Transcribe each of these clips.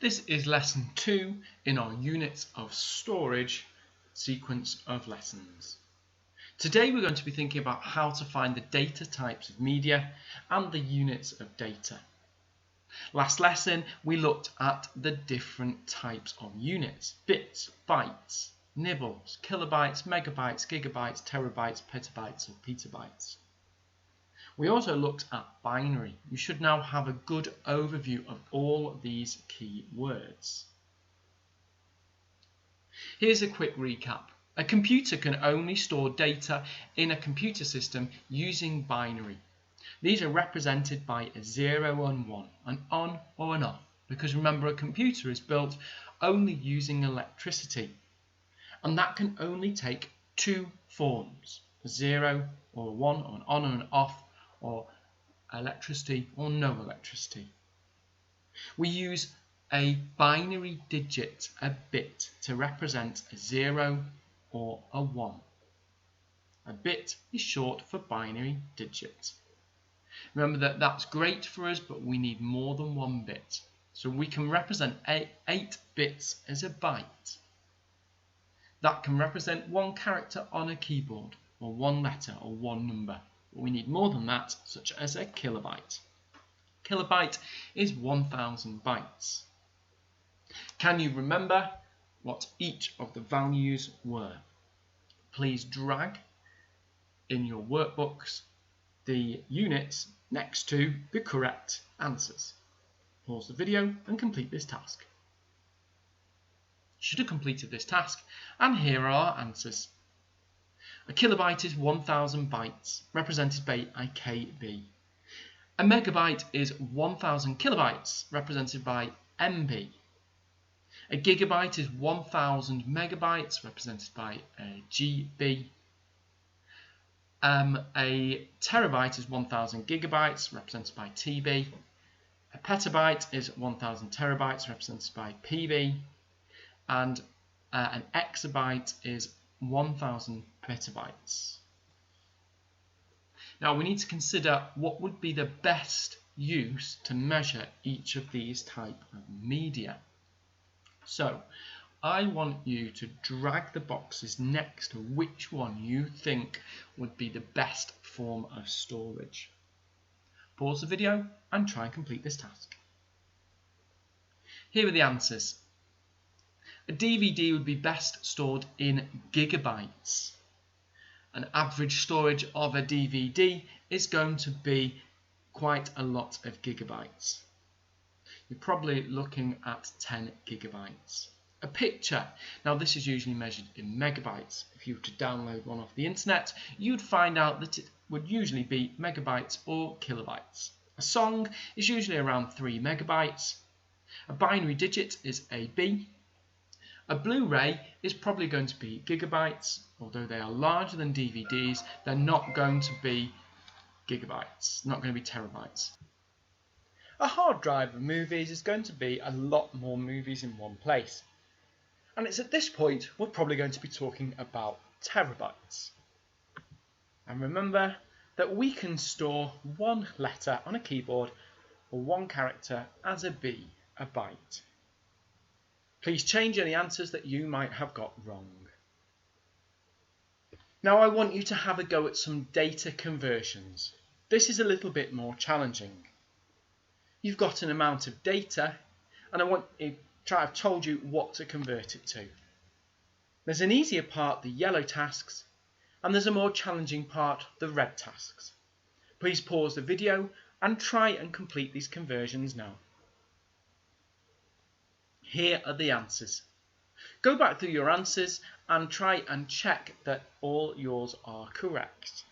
This is lesson 2 in our units of storage sequence of lessons. Today we're going to be thinking about how to find the data types of media and the units of data. Last lesson we looked at the different types of units: bits, bytes, nibbles, kilobytes, megabytes, gigabytes, terabytes, petabytes or petabytes. We also looked at binary. You should now have a good overview of all these key words. Here's a quick recap. A computer can only store data in a computer system using binary. These are represented by a 0 and 1, an on or an off, because remember, a computer is built only using electricity, and that can only take two forms: a 0 or a 1, or an on and an off, or electricity or no electricity. We use a binary digit, a bit, to represent a 0 or a 1. A bit is short for binary digit. Remember that that's great for us, but we need more than one bit. So we can represent 8 bits as a byte. That can represent one character on a keyboard, or one letter, or one number. But we need more than that, such as a kilobyte. Kilobyte is 1000 bytes. Can you remember what each of the values were? Please drag in your workbooks the units next to the correct answers. Pause the video and complete this task. You should have completed this task, and here are our answers. A kilobyte is 1000 bytes, represented by a KB. A megabyte is 1000 kilobytes, represented by MB. A gigabyte is 1000 megabytes, represented by a GB. A terabyte is 1000 gigabytes, represented by TB. A petabyte is 1000 terabytes, represented by PB. And an exabyte is 1000 petabytes. Now we need to consider what would be the best use to measure each of these type of media. So I want you to drag the boxes next to which one you think would be the best form of storage. Pause the video and try and complete this task. Here are the answers. A DVD would be best stored in gigabytes. An average storage of a DVD is going to be quite a lot of gigabytes. You're probably looking at 10 gigabytes. A picture, now this is usually measured in megabytes. If you were to download one off the internet, you'd find out that it would usually be megabytes or kilobytes. A song is usually around 3 megabytes. A binary digit is AB. A Blu-ray is probably going to be gigabytes. Although they are larger than DVDs, they're not going to be gigabytes, not going to be terabytes. A hard drive of movies is going to be a lot more movies in one place. And it's at this point we're probably going to be talking about terabytes. And remember that we can store one letter on a keyboard or one character as a B, a byte. Please change any answers that you might have got wrong. Now I want you to have a go at some data conversions. This is a little bit more challenging. You've got an amount of data and I want you to try. I've told you what to convert it to. There's an easier part, the yellow tasks, and there's a more challenging part, the red tasks. Please pause the video and try and complete these conversions now. Here are the answers. Go back through your answers and try and check that all yours are correct.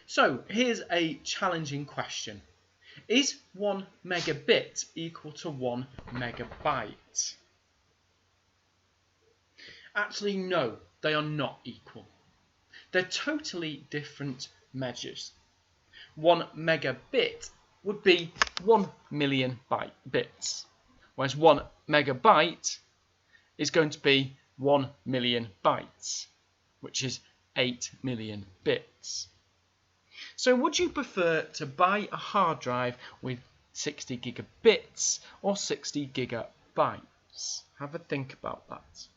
So here's a challenging question. Is 1 megabit equal to 1 megabyte? Actually, no, they are not equal. They're totally different measures. 1 megabit would be 1 million bits, whereas 1 megabyte is going to be 1 million bytes, which is 8 million bits. So would you prefer to buy a hard drive with 60 gigabits or 60 gigabytes? Have a think about that.